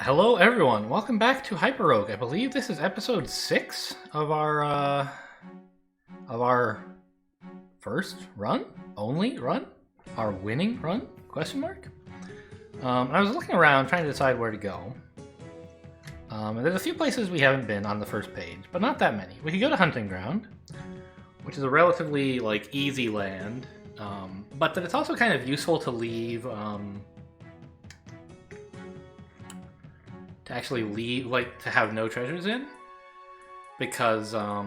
Hello, everyone. Welcome back to HyperRogue. I believe this is episode 6 of our first run, only run, our winning run? Question mark. And I was looking around trying to decide where to go. And there's a few places we haven't been on the first page, but not that many. We could go to Hunting Ground, which is a relatively easy land, but that it's also kind of useful to leave. To actually leave, to have no treasures in, because or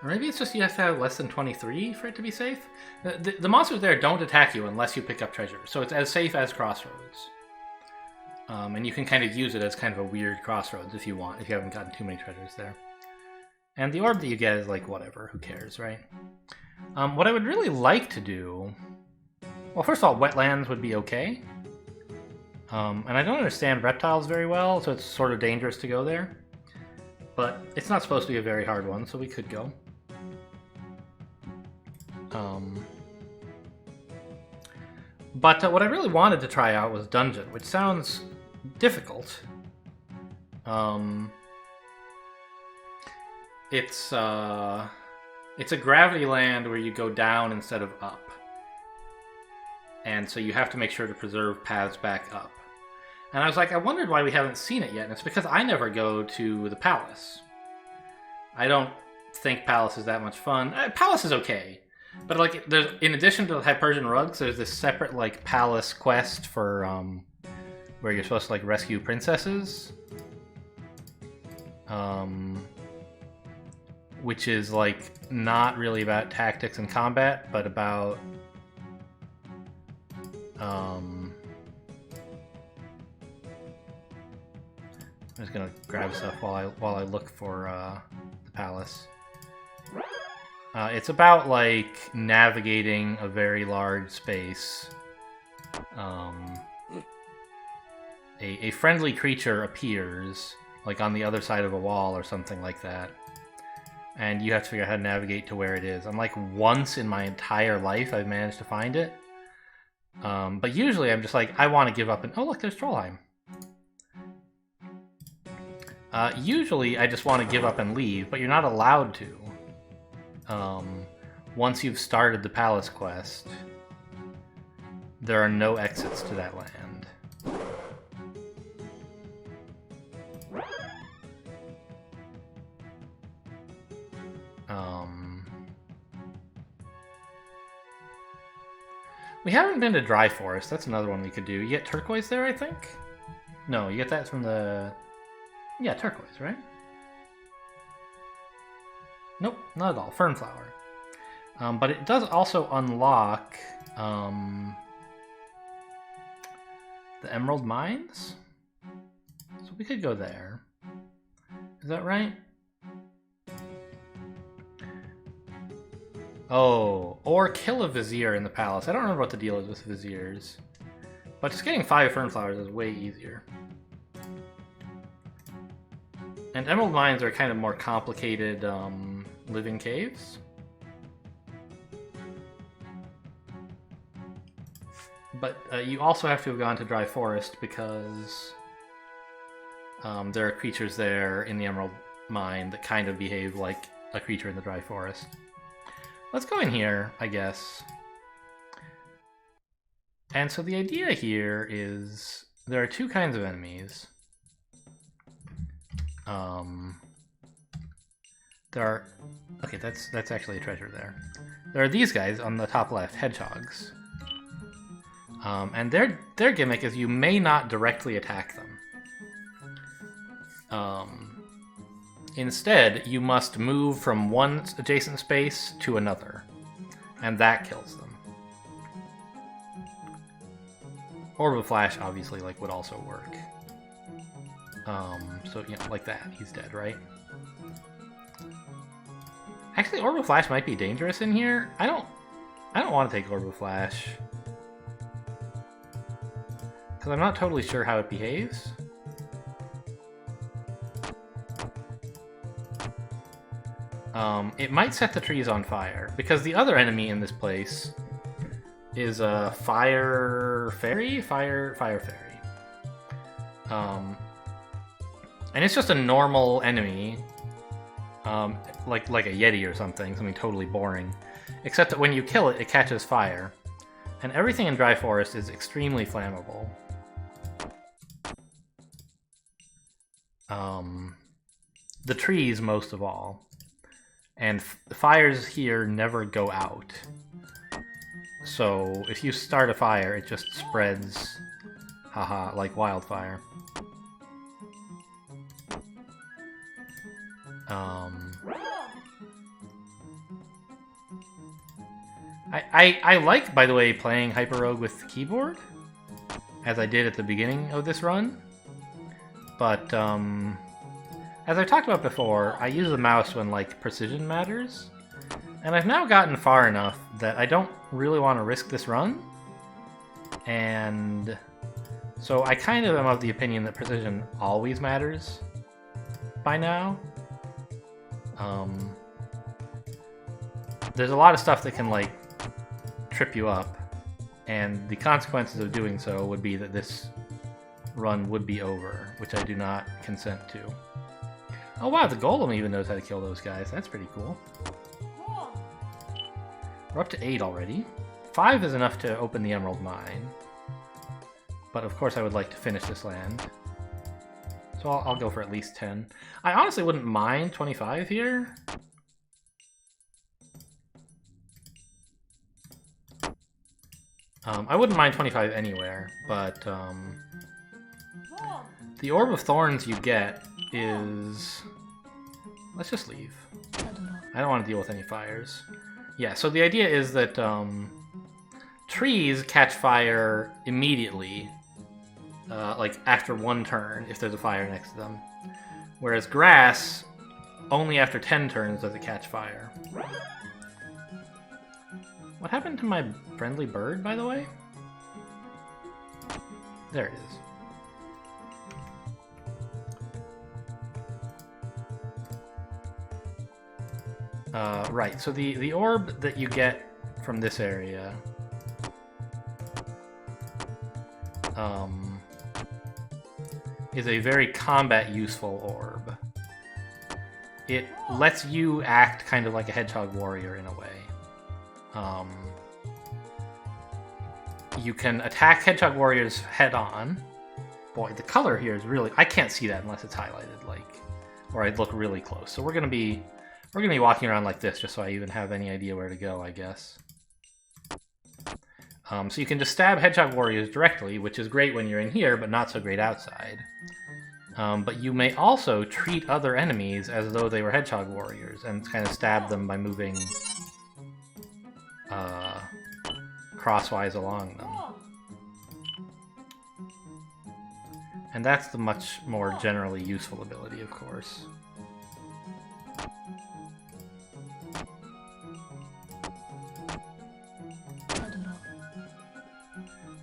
maybe it's just you have to have less than 23 for it to be safe. The monsters there don't attack you unless you pick up treasures, so it's as safe as Crossroads. And you can kind of use it as kind of a weird Crossroads if you want, if you haven't gotten too many treasures there. And the orb that you get is whatever, who cares, right? What I would really like to do, well, first of all, wetlands would be okay. And I don't understand reptiles very well, so it's sort of dangerous to go there. But it's not supposed to be a very hard one, so we could go. But what I really wanted to try out was Dungeon, which sounds difficult. It's a gravity land where you go down instead of up. And so you have to make sure to preserve paths back up. And I was like, I wondered why we haven't seen it yet, and it's because I never go to the palace. I don't think palace is that much fun. Palace is okay, but there's, in addition to the HyperRogue rugs, there's this separate palace quest for where you're supposed to rescue princesses, which is not really about tactics and combat, but about I'm just gonna grab stuff while I look for the palace. It's about navigating a very large space. A friendly creature appears on the other side of a wall or something like that, and you have to figure out how to navigate to where it is. And once in my entire life I've managed to find it. But usually I'm just I want to give up and... Oh, look, there's Trollheim. Usually I just want to give up and leave, but you're not allowed to. Once you've started the palace quest, there are no exits to that land. We haven't been to Dry Forest. That's another one we could do. You get turquoise there, I think? No, you get that from the... Yeah, turquoise, right? Nope, not at all. Fernflower. But it does also unlock the Emerald Mines. So we could go there. Is that right? Oh, or kill a Vizier in the palace. I don't remember what the deal is with Viziers. But just getting 5 Fernflowers is way easier. And Emerald Mines are kind of more complicated living caves. But you also have to have gone to Dry Forest because there are creatures there in the Emerald Mine that kind of behave like a creature in the Dry Forest. Let's go in here, I guess. And so the idea here is there are 2 kinds of enemies. There are... Okay, that's actually a treasure there. There are these guys on the top left, hedgehogs. And their gimmick is you may not directly attack them. Instead, you must move from one adjacent space to another, and that kills them. Orb of Flash, obviously, would also work. So, like that. He's dead, right? Actually, Orb of Flash might be dangerous in here. I don't want to take Orb of Flash. Because I'm not totally sure how it behaves. It might set the trees on fire, because the other enemy in this place is a fire fairy? Fire fairy. And it's just a normal enemy, like a Yeti or something totally boring. Except that when you kill it, it catches fire. And everything in Dry Forest is extremely flammable. The trees most of all. And fires here never go out. So if you start a fire, it just spreads, haha, like wildfire. I like, by the way, playing HyperRogue with the keyboard, as I did at the beginning of this run. But, as I talked about before, I use the mouse when, like, precision matters. And I've now gotten far enough that I don't really want to risk this run. And so I kind of am of the opinion that precision always matters by now. There's a lot of stuff that can, like, trip you up. And the consequences of doing so would be that this run would be over, which I do not consent to. Oh wow, the golem even knows how to kill those guys. That's pretty cool. We're up to 8 already. 5 is enough to open the Emerald Mine. But of course I would like to finish this land. So I'll go for at least 10. I honestly wouldn't mind 25 here. I wouldn't mind 25 anywhere, but the Orb of Thorns you get is... Let's just leave. I don't want to deal with any fires. Yeah, so the idea is that trees catch fire immediately, like after one turn, if there's a fire next to them. Whereas grass, only after 10 turns does it catch fire. What happened to my friendly bird, by the way? There it is. Right, so the orb that you get from this area is a very combat useful orb. It lets you act kind of like a hedgehog warrior in a way. You can attack hedgehog warriors head on. Boy, the color here is really... I can't see that unless it's highlighted, like, or I'd look really close. So we're gonna be walking around like this just so I even have any idea where to go, I guess. So you can just stab hedgehog warriors directly, which is great when you're in here, but not so great outside. But you may also treat other enemies as though they were hedgehog warriors and kind of stab them by moving crosswise along them. And that's the much more generally useful ability, of course.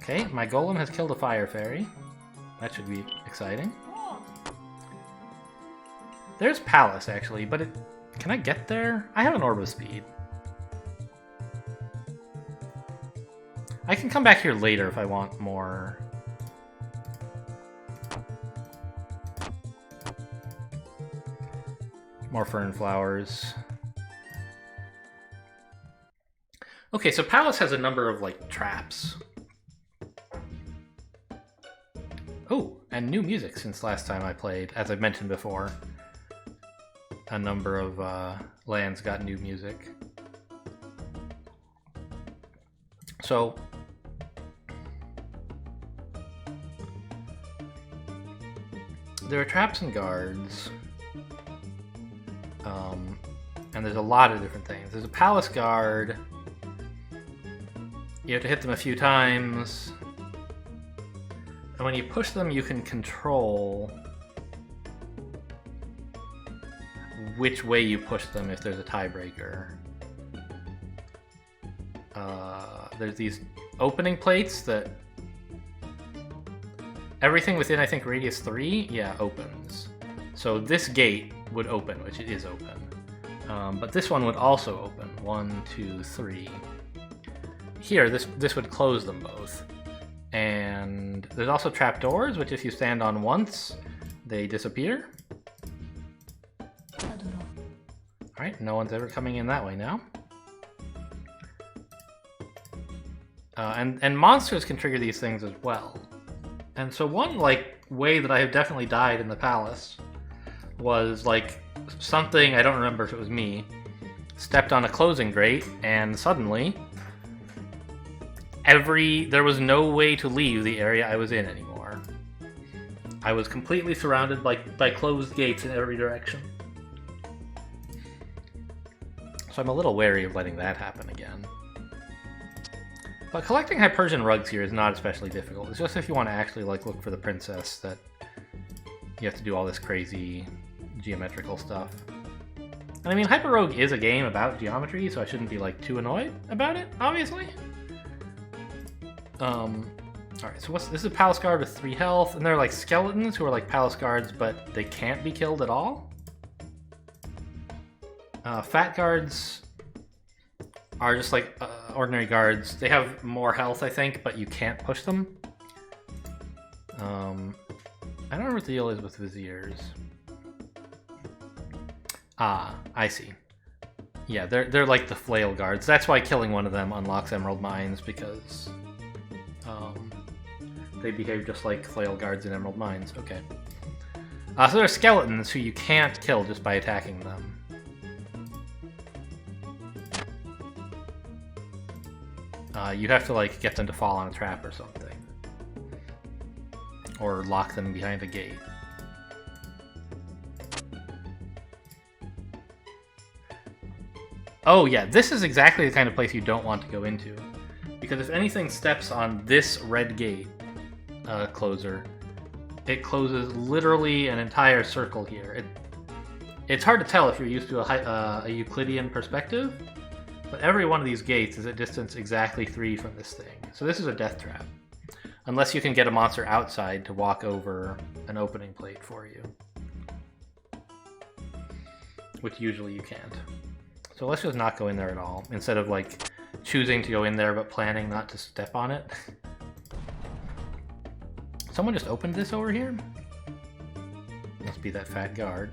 Okay, my golem has killed a fire fairy. That should be exciting. There's Palace, actually, but can I get there? I have an Orb of Speed. I can come back here later if I want more. More fern flowers. Okay, so Palace has a number of, like, traps. Oh, and new music since last time I played. As I've mentioned before, a number of lands got new music. So, there are traps and guards. And there's a lot of different things. There's a Palace Guard. You have to hit them a few times. And when you push them, you can control which way you push them if there's a tiebreaker. There's these opening plates that everything within, I think, radius 3, yeah, opens. So this gate would open, which it is open. But this one would also open. 1, 2, 3. here, this would close them both. And there's also trapdoors, which if you stand on once, they disappear. Alright, no one's ever coming in that way now. And monsters can trigger these things as well. And so one way that I have definitely died in the palace was something, I don't remember if it was me, stepped on a closing grate, and suddenly there was no way to leave the area I was in anymore. I was completely surrounded by closed gates in every direction. So I'm a little wary of letting that happen again. But collecting HyperRogue rugs here is not especially difficult. It's just if you want to actually look for the princess that you have to do all this crazy geometrical stuff. And I mean, HyperRogue is a game about geometry, so I shouldn't be too annoyed about it, obviously. Alright, so this is a palace guard with 3 health, and they're skeletons who are palace guards, but they can't be killed at all. Fat guards are just ordinary guards. They have more health, I think, but you can't push them. I don't remember what the deal is with viziers. Ah, I see. Yeah, they're like the flail guards. That's why killing one of them unlocks emerald mines, because they behave just like flail guards in emerald mines. Okay. So there are skeletons who you can't kill just by attacking them. You have to get them to fall on a trap or something. Or lock them behind a gate. Oh yeah, this is exactly the kind of place you don't want to go into. Because if anything steps on this red gate closer, it closes literally an entire circle here. It's hard to tell if you're used to a Euclidean perspective, but every one of these gates is at distance exactly 3 from this thing. So this is a death trap. Unless you can get a monster outside to walk over an opening plate for you. Which usually you can't. So let's just not go in there at all, instead of choosing to go in there but planning not to step on it. Someone just opened this over here? Must be that fat guard.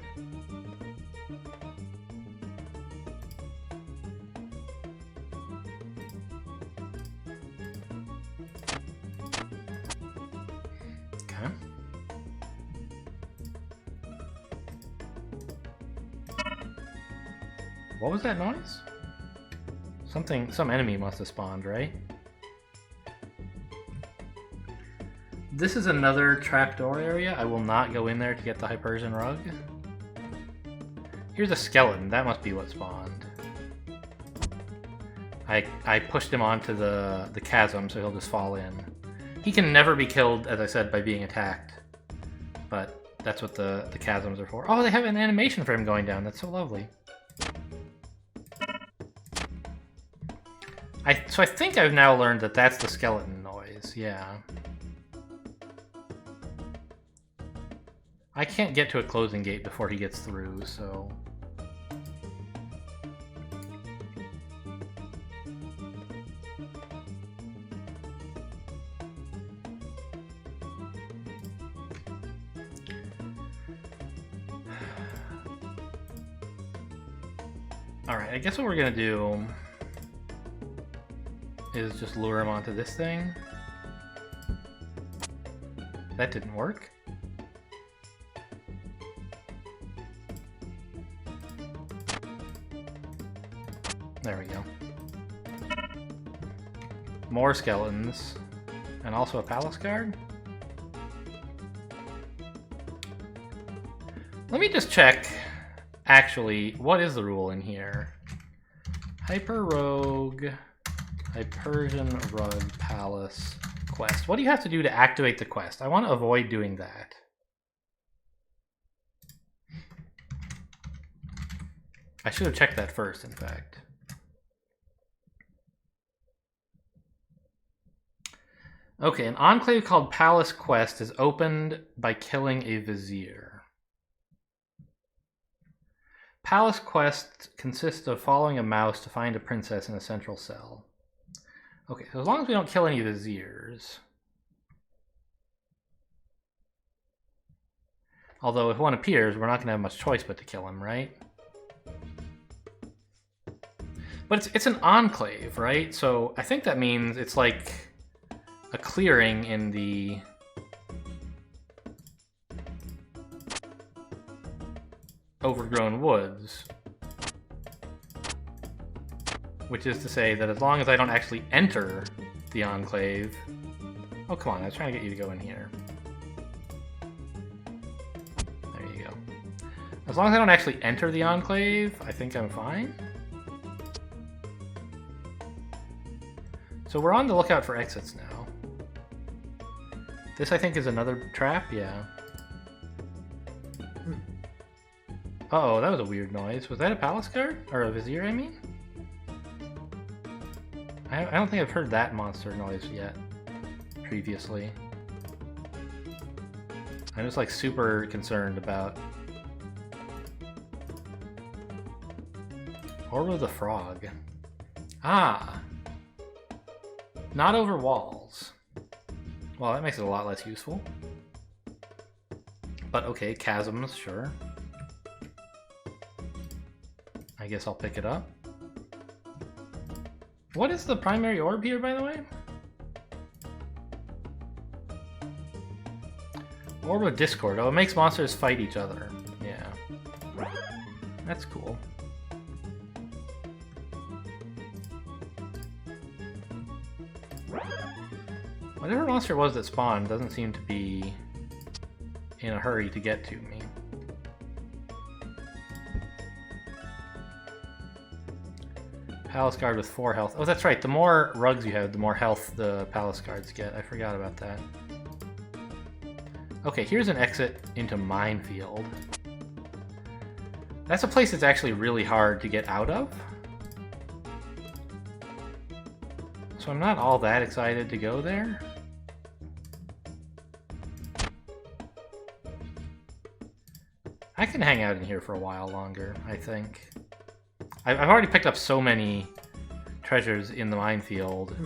Okay. What was that noise? Some enemy must have spawned, right? This is another trapdoor area. I will not go in there to get the HyperRogue rug. Here's a skeleton. That must be what spawned. I pushed him onto the chasm, so he'll just fall in. He can never be killed, as I said, by being attacked. But that's what the chasms are for. Oh, they have an animation for him going down. That's so lovely. So I think I've now learned that that's the skeleton noise, yeah. I can't get to a closing gate before he gets through, so... Alright, I guess what we're gonna do is just lure him onto this thing. That didn't work. There we go. More skeletons. And also a palace guard. Let me just check, actually, what is the rule in here? HyperRogue Persian Rug Palace quest. What do you have to do to activate the quest? I want to avoid doing that. I should have checked that first, in fact. Okay, an enclave called Palace Quest is opened by killing a vizier. Palace Quest consists of following a mouse to find a princess in a central cell. Okay, so as long as we don't kill any viziers. Although if one appears, we're not going to have much choice but to kill him, right? But it's an enclave, right? So I think that means it's like a clearing in the... overgrown woods. Which is to say that as long as I don't actually enter the enclave... Oh, come on, I was trying to get you to go in here. There you go. As long as I don't actually enter the enclave, I think I'm fine. So we're on the lookout for exits now. This, I think, is another trap, yeah. Uh-oh, that was a weird noise. Was that a palace guard? Or a vizier, I mean? I don't think I've heard that monster noise yet, previously. I'm just, like, super concerned about... Orb of the Frog. Ah! Not over walls. Well, that makes it a lot less useful. But okay, chasms, sure. I guess I'll pick it up. What is the primary orb here, by the way? Orb of Discord. Oh, it makes monsters fight each other. Yeah. That's cool. Whatever monster it was that spawned doesn't seem to be in a hurry to get to me. Palace guard with 4 health. Oh, that's right. The more rugs you have, the more health the palace guards get. I forgot about that. Okay, here's an exit into Minefield. That's a place that's actually really hard to get out of. So I'm not all that excited to go there. I can hang out in here for a while longer, I think. I've already picked up so many treasures in the minefield.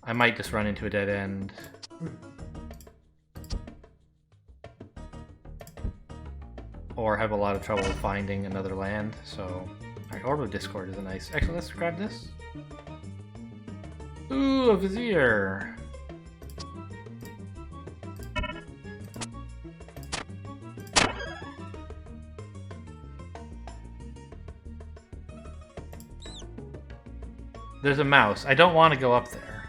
I might just run into a dead end. Or have a lot of trouble finding another land, so... Alright, Orb of Discord is a nice... Actually, let's grab this. Ooh, a Vizier! There's a mouse. I don't want to go up there.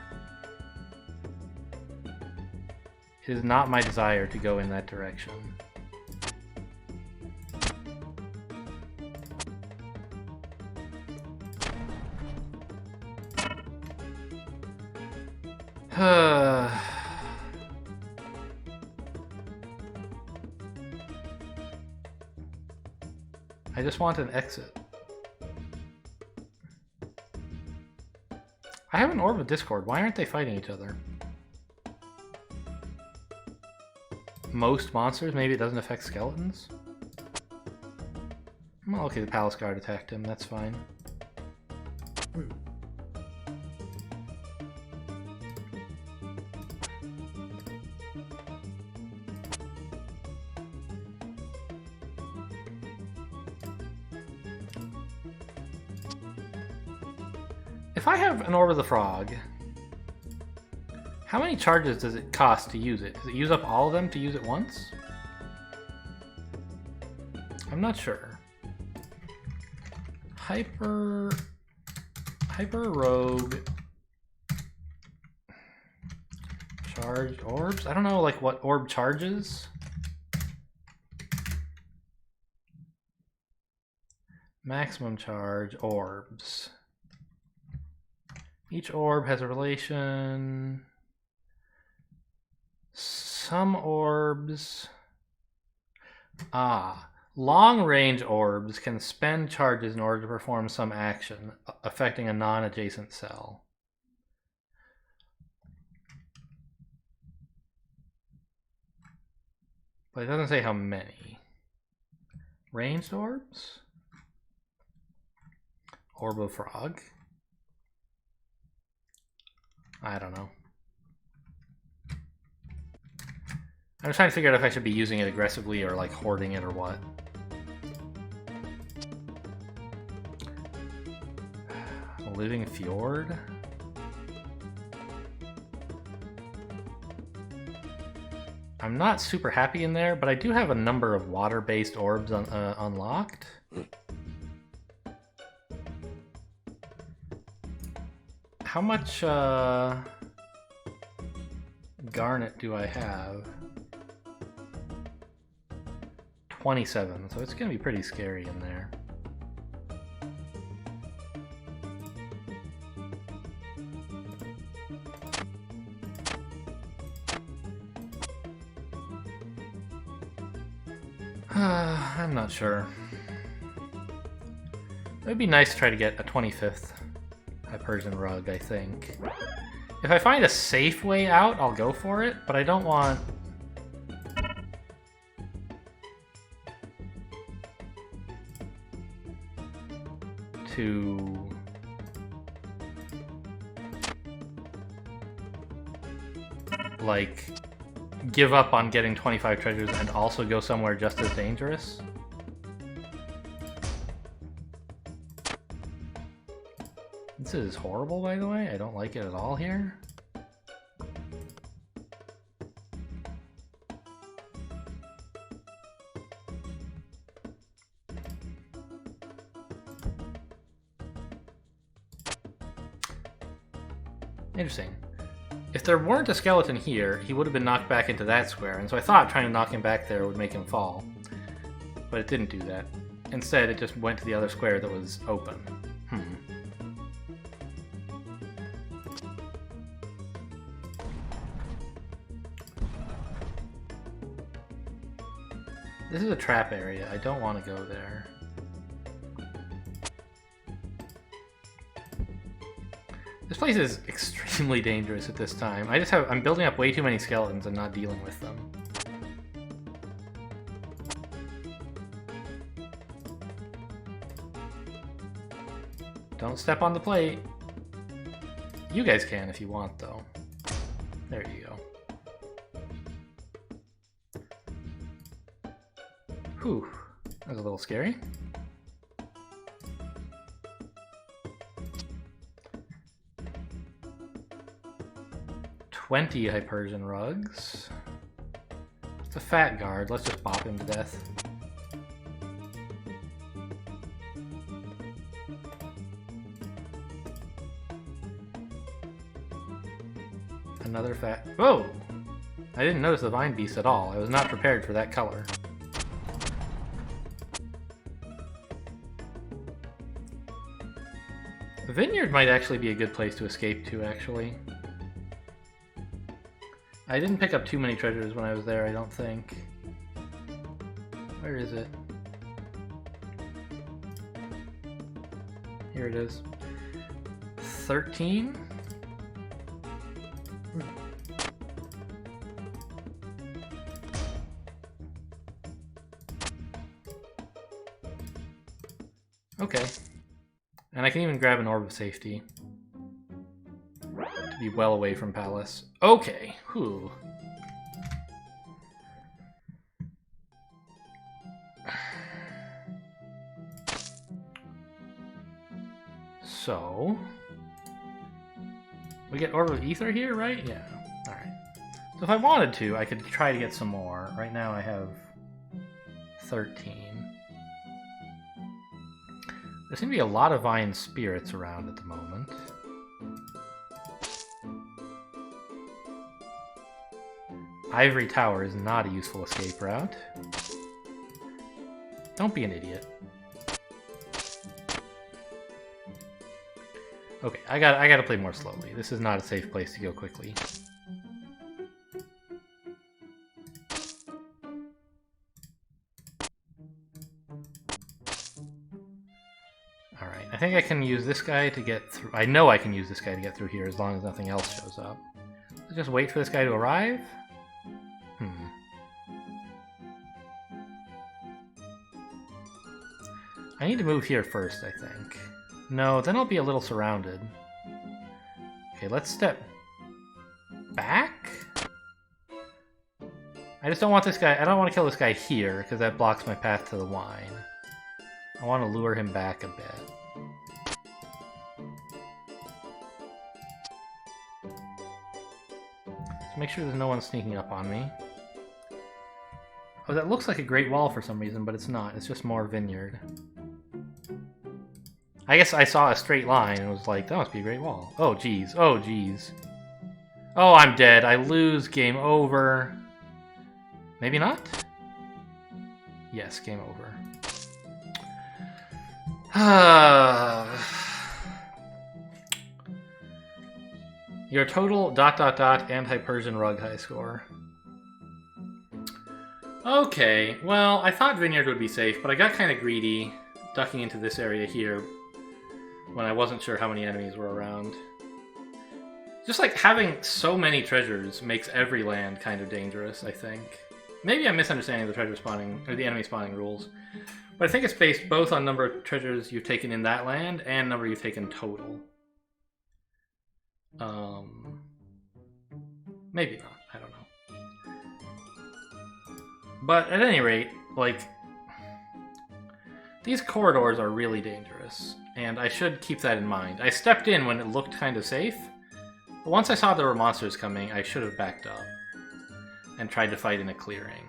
It is not my desire to go in that direction. I just want an exit. I have an Orb of Discord. Why aren't they fighting each other? Most monsters? Maybe it doesn't affect skeletons? Well, okay, the Palace Guard attacked him. That's fine. If I have an Orb of the Frog, how many charges does it cost to use it? Does it use up all of them to use it once? I'm not sure. HyperRogue charged orbs? I don't know like what orb charges. Maximum charge orbs. Each orb has a relation. Some orbs... long-range orbs can spend charges in order to perform some action, affecting a non-adjacent cell. But it doesn't say how many. Ranged orbs? Orb of Frog. I don't know. I'm trying to figure out if I should be using it aggressively or like hoarding it or what. Living Fjord? I'm not super happy in there, but I do have a number of water-based orbs unlocked. How much garnet do I have? 27, so it's gonna be pretty scary in there. I'm not sure. It would be nice to try to get a 25th Persian Rug, I think. If I find a safe way out, I'll go for it, but I don't want... to... like... give up on getting 25 treasures and also go somewhere just as dangerous. This is horrible, by the way. I don't like it at all here. Interesting. If there weren't a skeleton here, he would have been knocked back into that square, and so I thought trying to knock him back there would make him fall. But it didn't do that. Instead, it just went to the other square that was open. This is a trap area. I don't want to go there. This place is extremely dangerous at this time. I'm building up way too many skeletons and not dealing with them. Don't step on the plate. You guys can if you want, though. There you go. Whew, that was a little scary. $20 HyperRogue rugs. It's a fat guard. Let's just bop him to death. Another fat... Whoa! I didn't notice the vine beast at all. I was not prepared for that color. The vineyard might actually be a good place to escape to, actually. I didn't pick up too many treasures when I was there, I don't think. Where is it? Here it is. 13? Okay. And I can even grab an orb of safety. To be well away from Palace. Okay. Whew. So... we get Orb of Ether here, right? Yeah. Alright. So if I wanted to, I could try to get some more. Right now I have 13. There seem to be a lot of vine spirits around at the moment. Ivory Tower is not a useful escape route. Don't be an idiot. Okay, I gotta play more slowly. This is not a safe place to go quickly. Alright, I think I can use this guy to get through. I know I can use this guy to get through here as long as nothing else shows up. Let's just wait for this guy to arrive. I need to move here first, I think. No, then I'll be a little surrounded. Okay, let's step back? I just don't want this guy. I don't want to kill this guy here because that blocks my path to the wine. I want to lure him back a bit. So make sure there's no one sneaking up on me. Oh, that looks like a great wall for some reason, but it's not. It's just more vineyard. I guess I saw a straight line and was like, that must be a great wall. Oh, geez. Oh, geez. Oh, I'm dead. I lose. Game over. Maybe not? Yes, game over. Your total ... AntiPersian Rug high score. Okay, well, I thought Vineyard would be safe, but I got kind of greedy ducking into this area here when I wasn't sure how many enemies were around. Just like having so many treasures makes every land kind of dangerous, I think. Maybe I'm misunderstanding the treasure spawning, or the enemy spawning rules. But I think it's based both on number of treasures you've taken in that land and number you've taken total. Maybe not, I don't know. But at any rate, like, these corridors are really dangerous, and I should keep that in mind. I stepped in when it looked kind of safe, but once I saw there were monsters coming, I should have backed up and tried to fight in a clearing.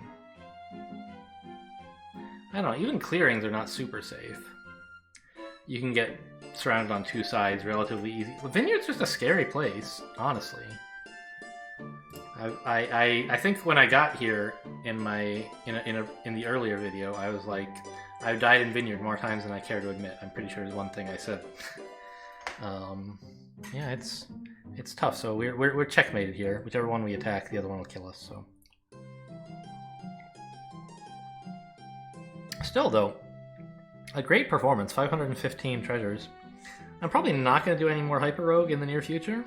I don't know, even clearings are not super safe. You can get surrounded on two sides relatively easy. The Vineyard's just a scary place, honestly. I think when I got here in the earlier video, I was like, I've died in Vineyard more times than I care to admit. I'm pretty sure it's one thing I said. Yeah, it's tough. So we're checkmated here. Whichever one we attack, the other one will kill us. So still, though, a great performance. 515 treasures. I'm probably not going to do any more HyperRogue in the near future.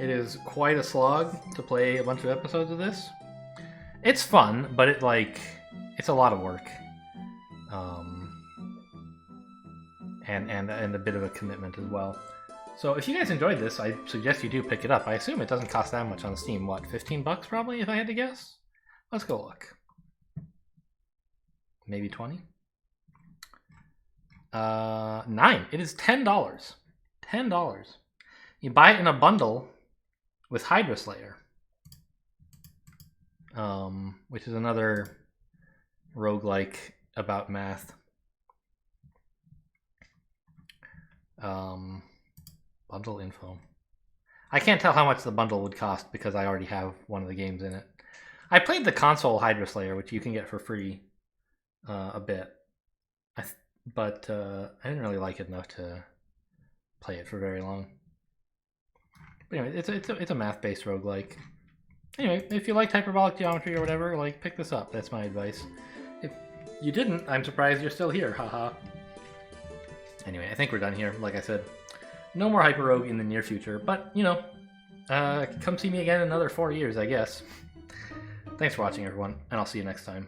It is quite a slog to play a bunch of episodes of this. It's fun, but it's a lot of work. And a bit of a commitment as well. So if you guys enjoyed this, I suggest you do pick it up. I assume it doesn't cost that much on Steam. What, 15 bucks probably, if I had to guess? Let's go look. Maybe 20? 9. It is $10. $10. You buy it in a bundle with Hydra Slayer, which is another roguelike about math. Bundle info. I can't tell how much the bundle would cost because I already have one of the games in it. I played the console Hydra Slayer, which you can get for free a bit. But I didn't really like it enough to play it for very long. But anyway, it's a math-based roguelike. Anyway, if you liked hyperbolic geometry or whatever, like, pick this up. That's my advice. If you didn't, I'm surprised you're still here. Haha. Anyway, I think we're done here. Like I said, no more HyperRogue in the near future. But, you know, come see me again in another 4 years, I guess. Thanks for watching, everyone, and I'll see you next time.